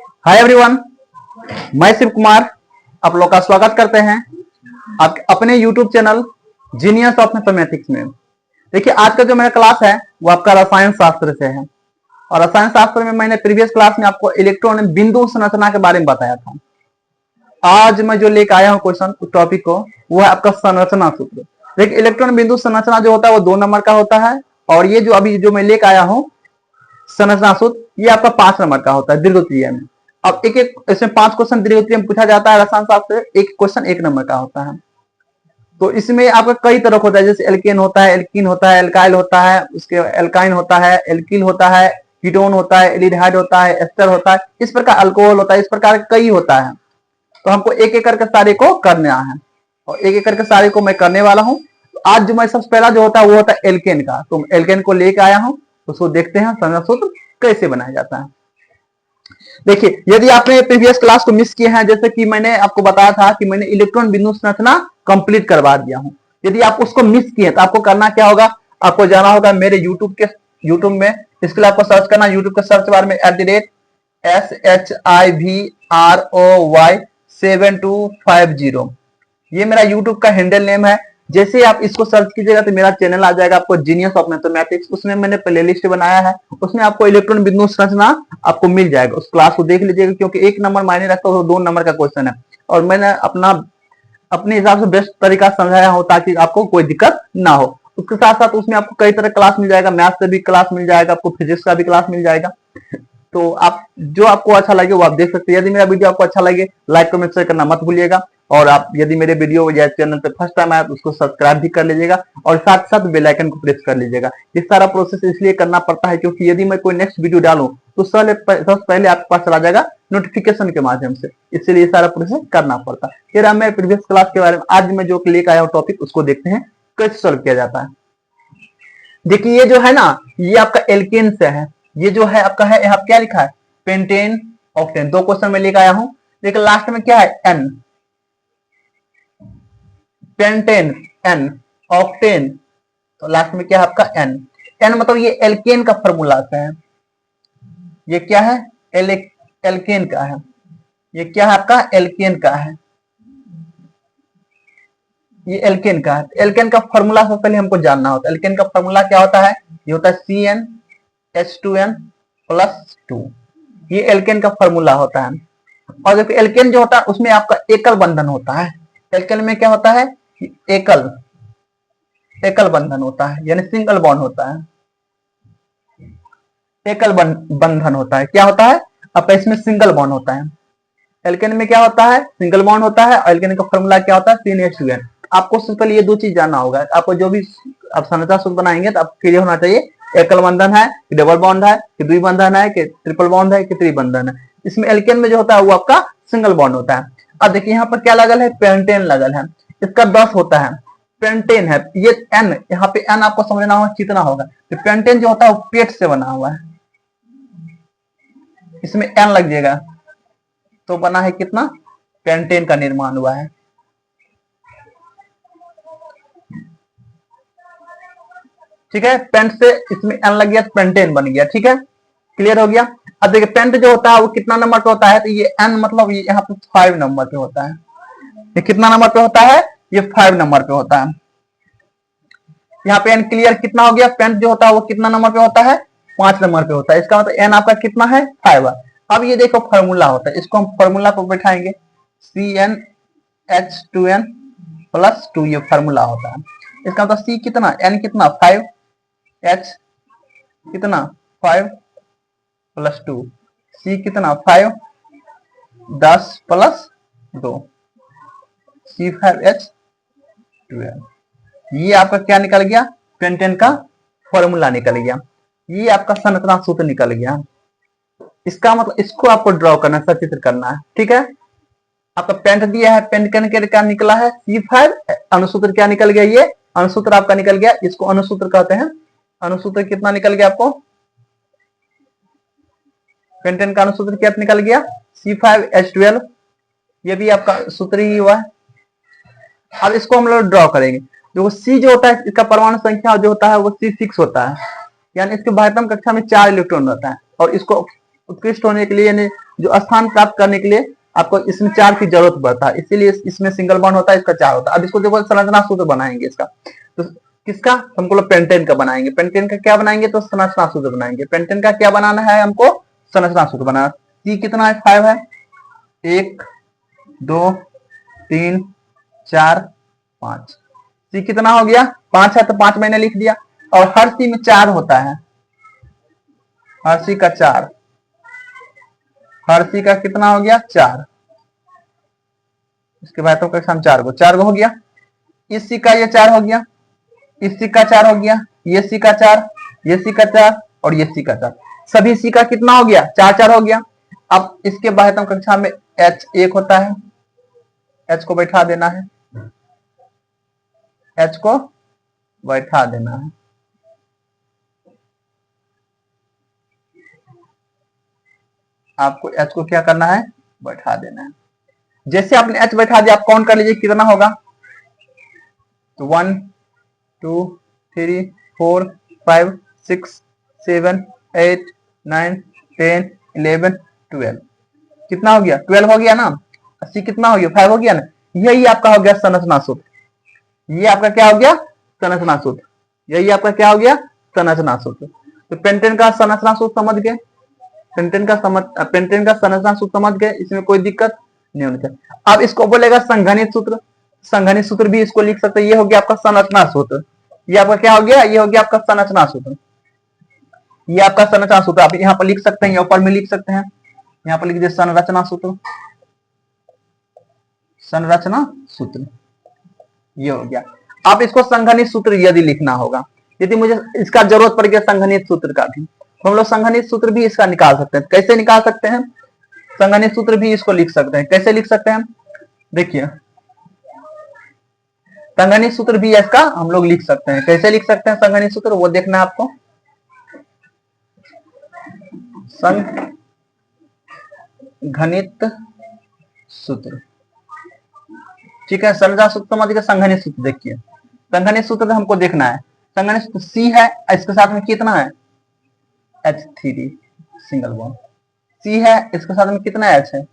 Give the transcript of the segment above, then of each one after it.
Hi everyone, मैं शिव कुमार आप लोग का स्वागत करते हैं आप अपने YouTube channel genius of mathematics में। देखिए, आज का जो मेरा क्लास है वो आपका रसायन शास्त्र से है और रसायन शास्त्र में मैंने प्रीवियस क्लास में आपको इलेक्ट्रॉन बिंदु संरचना के बारे में बताया था। आज मैं जो लेकर आया हूँ क्वेश्चन टॉपिक को, वो है आपका संरचना सूत्र। देखिए, इलेक्ट्रॉन बिंदु संरचना जो होता है वो 2 नंबर का होता है और ये जो अभी जो मैं लेकर आया हूँ संरचना सूत्र, ये आपका 5 नंबर का होता है दीर्घवृत्तीय में। अब एक एक इसमें 5 क्वेश्चन दीर्घवृत्तीय में पूछा जाता है रसायन शास्त्र से, एक क्वेश्चन 1 नंबर का होता है। तो इसमें आपका कई तरह होता है, जैसे एल्केन होता है, एल्कीन होता है, एल्काइल होता है, उसके एल्काइन होता है, एल्किल होता है, कीटोन होता है, एल्डिहाइड होता है, एस्टर होता है, इस प्रकार अल्कोहल होता है, इस प्रकार कई होता है। तो हमको एक एक करके सारे को करना है और एक एक करके सारे को मैं करने वाला हूँ। आज जो मैं सबसे पहला जो होता है वो होता है एल्केन का। तो एल्केन को लेकर आया हूँ, उसको देखते हैं संरचना सूत्र कैसे बनाया जाता है। देखिए, यदि आपने प्रीवियस क्लास को मिस किए हैं, जैसे कि मैंने आपको बताया था कि मैंने इलेक्ट्रॉन बिंदु संरचना कंप्लीट करवा दिया हूं। यदि आप उसको मिस किए तो आपको करना क्या होगा, आपको जाना होगा मेरे यूट्यूब में। इसके लिए आपको सर्च करना यूट्यूब के सर्च बार में @SHIVROY7250, ये मेरा यूट्यूब का हैंडल नेम है। जैसे आप इसको सर्च कीजिएगा तो मेरा चैनल आ जाएगा, आपको जीनियस ऑफ मैथमेटिक्स, उसमें मैंने प्लेलिस्ट बनाया है, उसमें आपको इलेक्ट्रॉन बिंदु संरचना आपको मिल जाएगा। उस क्लास को देख लीजिएगा, क्योंकि 1 नंबर मायने रखता है, 2 नंबर का क्वेश्चन है और मैंने अपने हिसाब से बेस्ट तरीका समझाया हो ताकि आपको कोई दिक्कत ना हो। उसके साथ साथ उसमें आपको कई तरह क्लास मिल जाएगा, मैथ से भी क्लास मिल जाएगा, आपको फिजिक्स का भी क्लास मिल जाएगा। तो आप जो आपको अच्छा लगे वो आप देख सकते हैं। यदि मेरा वीडियो आपको अच्छा लगे, लाइक कमेंट शेयर करना मत भूलिएगा और आप यदि मेरे वीडियो या चैनल पे फर्स्ट टाइम आया तो उसको सब्सक्राइब भी कर लीजिएगा और साथ साथ बेल आइकन को प्रेस कर लीजिएगा। ये सारा प्रोसेस इसलिए करना पड़ता है क्योंकि यदि मैं कोई नेक्स्ट वीडियो डालूं तो सबसे पहले आपके पास चला जाएगा नोटिफिकेशन के माध्यम से, इसलिए ये सारा प्रोसेस करना पड़ता है। फिर हम मैं प्रीवियस क्लास के बारे में आज मैं जो लेकर आया हूँ टॉपिक, उसको देखते हैं कैसे सॉल्व किया जाता है। देखिए, ये जो है ना, ये आपका एल्केन से है। ये जो है आपका है, यहाँ क्या लिखा है, पेंटेन ऑक्टेन। 2 क्वेश्चन में लेकर आया हूं। देखिए लास्ट में क्या है, एन, पेंटेन एन, ऑक्टेन, तो लास्ट में क्या है आपका एन। एन मतलब ये एल्केन का फॉर्मूला आता है। ये क्या है, एल्केन का है। ये क्या है आपका, एल्केन का है। ये एल्केन का है। एल्केन का फॉर्मूला सबसे पहले हमको जानना होता है। एल्केन का फॉर्मूला क्या होता है, ये होता है CnH2n+2। ये एल्केन का फॉर्मूला होता है। और देखो एल्केन जो होता है उसमें आपका एकल बंधन होता है। एल्केन में क्या होता है, एकल बंधन होता है, यानी सिंगल बॉन्ड होता है। एकल बंधन होता है, क्या होता है आपका, इसमें सिंगल बॉन्ड होता है। एल्केन में क्या होता है, सिंगल बॉन्ड होता है और एल्केन का फॉर्मूला क्या होता है, CnH2n। आपको सबसे पहले ये 2 चीज जानना होगा। आपको जो भी आप संरचना सूत्र बनाएंगे तो आपको क्लियर होना चाहिए, एकल बंधन है कि डबल बॉन्ड है कि द्विबंधन है कि ट्रिपल बॉन्ड है कि त्रिबंधन है। इसमें एल्केन में जो होता है वो आपका सिंगल बॉन्ड होता है। अब देखिए यहाँ पर क्या लगल है, पेंटेन लगल है, इसका 10 होता है, पेंटेन है। ये एन, यहाँ पे एन आपको समझना होगा कितना होगा। तो पेंटेन जो होता है वो पेट से बना हुआ है, इसमें एन लग जाएगा तो बना है कितना, पेंटेन का निर्माण हुआ है। ठीक है, पेंट से इसमें एन लग गया, पेंटेन बन गया। ठीक है, क्लियर हो गया। अब देखिए पेंट जो होता है वो कितना नंबर पे होता है, तो ये एन मतलब ये यहाँ पे 5 नंबर पे होता है। ये कितना नंबर पे होता है, ये 5 नंबर पे होता है। यहाँ पे एन क्लियर कितना हो गया, पेंट जो होता है वो कितना नंबर पे होता है, 5 नंबर पे होता है। इसका मतलब एन आपका कितना है, 5 है। अब ये देखो फॉर्मूला होता है, इसको हम फॉर्मूला पर बैठाएंगे, CnH2n+2, ये फॉर्मूला होता है। इसका मतलब C कितना, N कितना 5, H कितना 5+2, C कितना 5, 10+2, C5H2n। ये आपका क्या निकल गया, पेंटेन का फॉर्मूला निकल गया। ये आपका संरचना सूत्र निकल गया। इसका मतलब इसको आपको ड्रॉ करना, सचित्र करना है। ठीक है, आपका पेंट दिया है, पेंट करने क्या निकला है, C5, अनुसूत्र क्या निकल गया, ये अनुसूत्र आपका निकल गया, इसको अनुसूत्र कहते हैं। अनुसूत्र कितना निकल गया आपको, पेंटेन का अनुसूत्र क्या निकल गया, C5H12, ये भी आपका सूत्र ही हुआ है। अब इसको हम लोग ड्रॉ करेंगे। जो C जो होता है इसका परमाणु संख्या जो होता है वो C6 होता है, यानी इसके बाह्यतम कक्षा में 4 इलेक्ट्रॉन रहता है और इसको उत्कृष्ट होने के लिए यानी जो स्थान प्राप्त करने के लिए आपको इसमें 4 की जरूरत पड़ता है, इसीलिए इसमें सिंगल बॉन्ड होता है, इसका 4 होता है। अब इसको देखो संरचना सूत्र बनाएंगे इसका, तो किसका हमको लोग पेंटेन का बनाएंगे, पेंटेन का क्या बनाएंगे तो संरचना सूत्र बनाएंगे। पेंटेन का क्या बनाना है हमको, संरचना सूत्र बनाना। सी कितना है 5 है, 1 2 3 4 5, सी कितना हो गया 5 है, तो 5 मैंने लिख दिया। और हर सी में 4 होता है, हर सी का 4, हर सी का कितना हो गया 4, इसके बाद तो कक्षा 4 गो हो गया। इस सी का ये 4 हो गया, इस सी का 4 हो गया, ये सी का 4, ये सी का 4 और ये सी का 4, सभी सी का कितना हो गया 4 हो गया। अब इसके बाद कक्षा में H 1 होता है, H को बैठा देना है, H को बैठा देना है। आपको H को क्या करना है, बैठा देना है। जैसे आपने H बैठा दिया, आप काउंट कर लीजिए कितना होगा, तो 1 2 3 4 5 6 7 8 9 10 11 12, कितना हो गया 12 हो गया ना। सी कितना हो गया 5 हो गया ना। यही आपका हो गया संरचना सूत्र, ये आपका क्या हो गया संरचना सूत्र, यही आपका क्या हो गया संरचना सूत्र। तो पेंटेन का संरचना सूत्र समझ गए, पेंटेन का संरचना सूत्र समझ गए, इसमें कोई दिक्कत नहीं होनी चाहिए। अब इसको बोलेगा संघनित सूत्र, संघनित सूत्र भी इसको लिख सकते हैं। ये हो गया आपका संरचना सूत्र, ये आपका क्या हो गया, ये हो गया आपका संरचना सूत्र, ये आपका संरचना सूत्र। आप यहाँ पर लिख सकते हैं, ऊपर में लिख सकते हैं, यहाँ पर लिख दीजिए संरचना सूत्र, संरचना सूत्र, ये हो गया। आप इसको संघनित सूत्र यदि लिखना होगा, यदि मुझे इसका जरूरत पड़ गया संघनित सूत्र का भी, तो हम लोग संघनित सूत्र भी इसका निकाल सकते हैं। कैसे निकाल सकते हैं, संघनित सूत्र भी इसको लिख सकते हैं। कैसे लिख सकते हैं, देखिए संघनित सूत्र भी इसका हम लोग लिख सकते हैं। कैसे लिख सकते हैं संघनित सूत्र, वो देखना है आपको। संघनित सूत्र, ठीक है, संरचना सूत्र समझ गए। संघनित सूत्र देखिए, संघनित सूत्र हमको देखना है। संघनित सूत्र सी है, इसके साथ में कितना है H3 सिंगल बॉन्ड, सी है, इसके साथ में कितना H है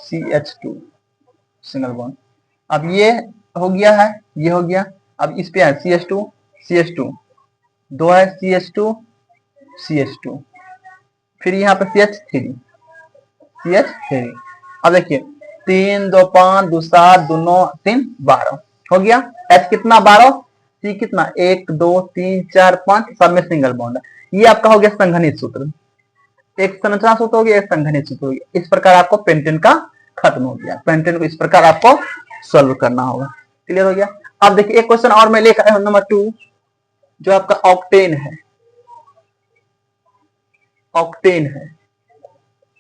CH2 सिंगल बॉन्ड। अब ये हो गया है, ये हो गया, अब इस पे है CH2 दो है CH2 फिर यहाँ पे CH3। अब देखिए 3 2 5 2 7 2 9 3 12 हो गया। H कितना 12, C कितना 1 2 3 4 5, सब में सिंगल बॉन्ड है। ये आपका हो गया संघनित सूत्र, एक संरचना सूत्र हो गया, एक संघनित सूत्र हो गया। इस प्रकार आपको पेंटेन का खत्म हो गया। पेंटेन को इस प्रकार आपको सॉल्व करना होगा। क्लियर हो गया। अब देखिए एक क्वेश्चन और मैं लेकर आया हूं, नंबर 2, जो आपका ऑक्टेन है। ऑक्टेन है,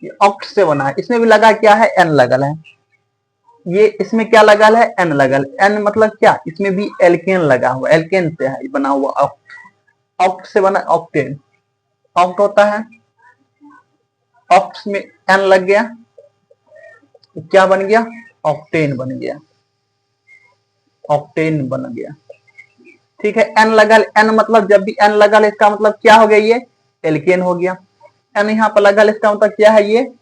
ये ऑक्ट से बना है, इसमें भी लगा क्या है N लगल है। ये इसमें क्या लगल है N लगल, N मतलब क्या, इसमें भी एल्केन लगा हुआ, एल्केन से है बना हुआ ऑक्ट। ऑक्ट से बना ऑक्टेन, ऑक्ट होता है, ऑक्ट में N लग गया तो क्या बन गया, ऑक्टेन बन गया, ऑक्टेन बन गया। ठीक है, N लगल, N मतलब जब भी N लगल इसका मतलब क्या हो गया, ये एल्केन हो गया। N यहाँ पर लगल, इसका मतलब क्या है, ये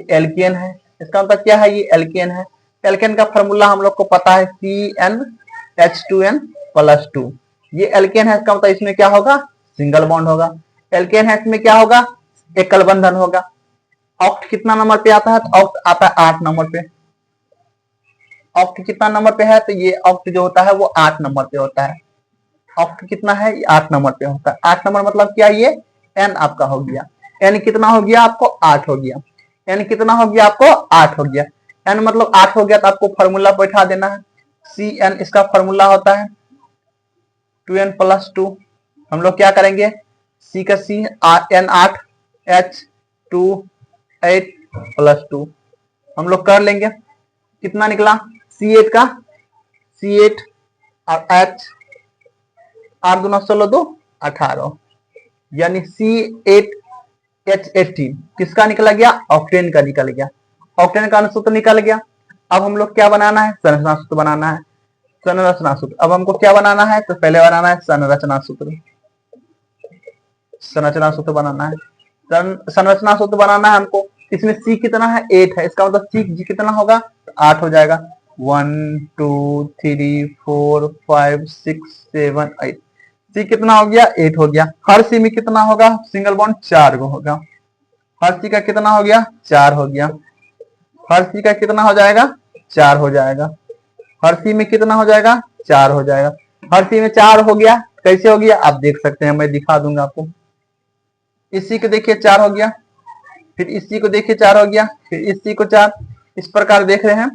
एल्केन है। इसका मतलब क्या है, ये एल्केन है। एल्केन का फॉर्मूला हम लोग को पता है CnH2n+2। ये एल्केन है, इसका मतलब इसमें क्या होगा, सिंगल बॉन्ड होगा। एल्केन है, इसमें क्या होगा, एकल बंधन होगा। ऑक्ट कितना नंबर पे आता है, तो ऑक्ट आता है 8 नंबर पे। ऑक्ट कितना नंबर पे है, तो ये ऑक्ट जो होता है वो 8 नंबर पे होता है। ऑक्ट कितना है, ये 8 नंबर पे होता है। 8 नंबर मतलब क्या, ये N आपका हो गया। N कितना हो गया आपको, 8 हो गया। N कितना हो गया आपको, 8 हो गया। N मतलब 8 हो गया, तो आपको फॉर्मूला बैठा देना है। Cn इसका फॉर्मूला होता है 2n+2। हम लोग क्या करेंगे, C का C N8 H2 8+2 हम लोग कर लेंगे। कितना निकला, C8 का C8 और H 8 दूना 16 2 18, यानी C8H18 किसका निकला गया, ऑक्टेन का निकल गया। ऑक्टेन का सूत्र निकल गया। अब हम लोग क्या बनाना है, संरचना सूत्र बनाना है। संरचना सूत्र, अब हमको क्या बनाना है, तो पहले बनाना है संरचना सूत्र। संरचना सूत्र बनाना है। संरचना सूत्र बनाना है हमको। इसमें C कितना है 8 है, इसका मतलब C कितना होगा 8 हो जाएगा। 1 2 3 4 5 6 7 8 C कितना हो गया 8 हो गया। हर C में कितना होगा सिंगल बॉन्ड 4 को होगा। हर C का कितना हो गया 4 हो गया। हर C का कितना हो जाएगा 4 हो जाएगा। हर C में कितना हो जाएगा 4 हो जाएगा। हर C में 4 हो गया। कैसे हो गया आप देख सकते हैं, मैं दिखा दूंगा आपको। इस C को देखिए 4 हो गया, फिर इस C को देखिए 4 हो गया, फिर इस C को 4, इस प्रकार देख रहे हैं।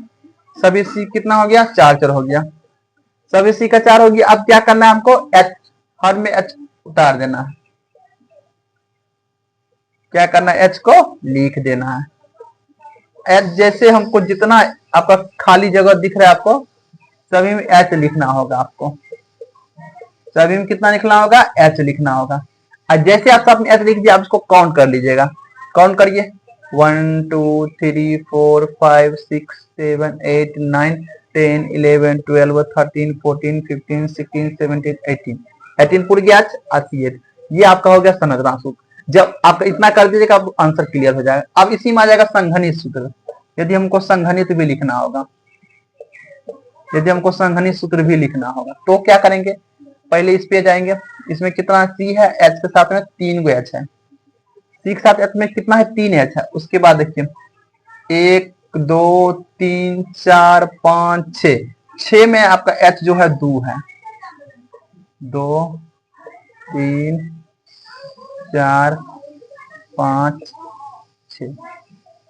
सभी C कितना हो गया 4 हो गया। सभी C का 4 हो गया। अब क्या करना है हमको H, हर में H उतार देना है। क्या करना है H को लिख देना है। H जैसे हमको जितना आपका खाली जगह दिख रहा है आपको सभी में H लिखना होगा। आपको सभी में कितना लिखना होगा H लिखना होगा। और जैसे आप सब में H लिख दिया आप इसको काउंट कर लीजिएगा। काउंट करिए 1 2 3 4 5 6 7 8 9 10 11 12 13 14 15 16 17 18 पूरी गया। 88 ये आपका हो गया संरचना सूत्र। जब आप इतना कर दीजिएगा आप आंसर क्लियर हो जाएगा। अब इसी में आ जाएगा संघनित सूत्र। यदि हमको संघनित भी लिखना होगा, यदि हमको संघनित सूत्र भी लिखना होगा तो क्या करेंगे, पहले इस पे जाएंगे। इसमें कितना C है H के साथ में 3 गो H है। C के साथ H में कितना है 3 H है। उसके बाद देखिए 1 2 3 4 5 6, 6 में आपका H जो है 2 है। 2 3 4 5 6,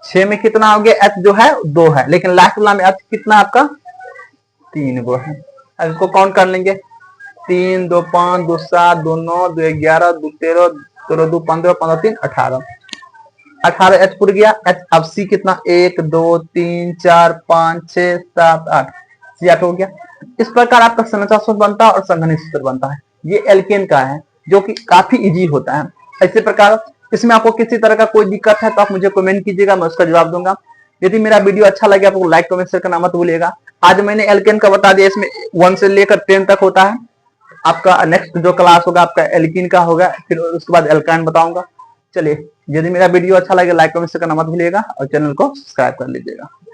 6 में कितना हो गया H जो है 2 है, लेकिन लास्ट वाला में H कितना आपका 3 गो है। अब इसको काउंट कर लेंगे 3 2 5 2 7 2 9 2 11 2 13 2 15 15 3 18 H पूर गया। H अब C कितना 1 2 3 4 5 6 7 8 C 8 हो गया। इस प्रकार आपका संरचना सूत्र बनता है और संघनित सूत्र बनता है। ये एल्केन का है जो कि काफी इजी होता है। इसी प्रकार इसमें आपको किसी तरह का कोई दिक्कत है तो आप मुझे कमेंट कीजिएगा, मैं उसका जवाब दूंगा। यदि मेरा वीडियो अच्छा लगे आपको लाइक कमेंट शेयर करना मत भूलिएगा। आज मैंने एल्केन का बता दिया, इसमें 1 से लेकर 10 तक होता है। आपका नेक्स्ट जो क्लास होगा आपका एल्कीन का होगा, फिर उसके बाद एल्काइन बताऊंगा। चलिए, यदि मेरा वीडियो अच्छा लगे लाइक कमेंट शेयर करना मत भूलिएगा और चैनल को सब्सक्राइब कर लीजिएगा।